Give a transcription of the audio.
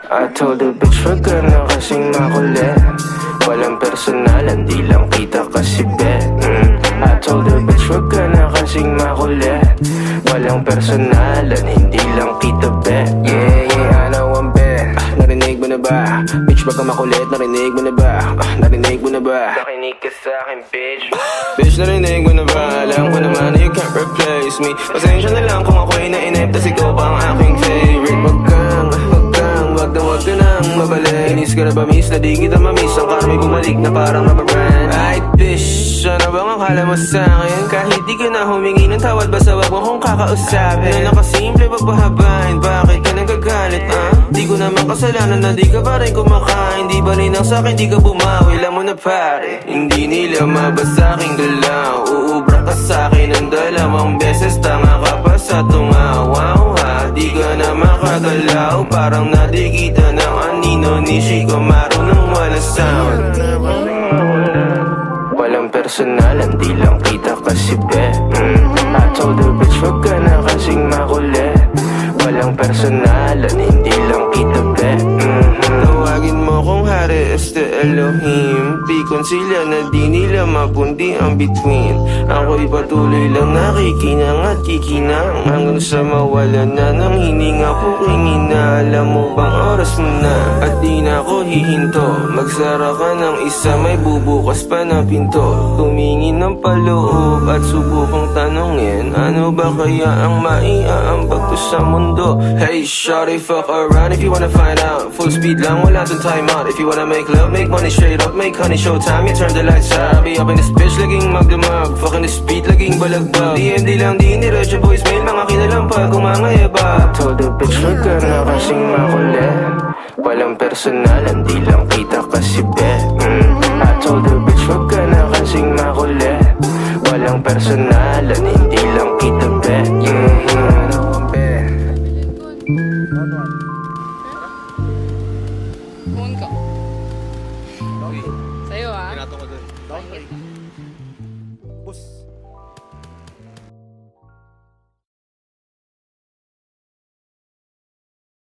I told the bitch wag ka na kasing makulit. Walang personalan, di lang kita kasi bet. I told the bitch wag ka na kasing makulit. Walang personalan, hindi lang kita bet. Yeah, yeah, I know I'm bet. Narinig mo na ba? Bitch baka makulit, narinig mo na ba? Narinig mo na ba? Nakinig ka sa'kin, bitch. Bitch, narinig mo na ba? Alam ko naman na you can't replace me. Pasensya na lang kung ako'y nainip, tas ikaw pa ang aking favorite. Wag ka nang mabalik. Inis ka na ba miss? Na di kita mamiss. Ang karma'y bumalik na parang rubber-band. Ay bitch, ano bang akala mo sa'kin? Kahit di ka na humingi ng tawad, basta wag mo kong kakausapin. Na nakasimple, wag pahabain. Bakit ka nagagalit, Di ko naman kasalanan na di ka pa rin kumakain. Di ba rin ang sa'kin, di ka bumawi. Alam mo na pare, hindi nila mabasa aking galaw. Uubra ka sa'kin ng 2 beses. Tanga ka pa sa tungawaw ha. Di ka na makagalaw. Parang nadikita ng anino ni Chico marunong wala sound. Walang personalan, di lang kita kasi bet. I told the bitch wag ka na kasing makulit. Walang personalan, hindi lang kita bet. Tawagin mo kung hari este Elohim. Di konsilya na di nila mapundi ang between. Ako'y patuloy lang nakikinang at kikinang hanggang sa mawala na ng hininga ko kingina. Alam mo bang oras mo na at di na ako hihinto. Magsara ka ng isa, may bubukas pa na pinto. Tumingin ng paloob at subukang tanongin, ano ba kaya ang maiaambag ko sa mundo? Hey shawty, fuck around if you wanna find out. Full speed lang, wala dun time out. If you wanna make love, make money straight up, make honey showtime. You turn the lights out, be up in this bitch, laging magdamag. Fucking this beat, laging balagbag. DMD lang, di niretso voicemail, mga kinalampag, kumangayaba. I told the bitch wag ka na kasing makulit. Walang personalan, di lang kita kasi bet. I told the bitch wag ka na kasing makulit. Walang personalan, hindi lang kita bet. Yeah, I know I'm bet.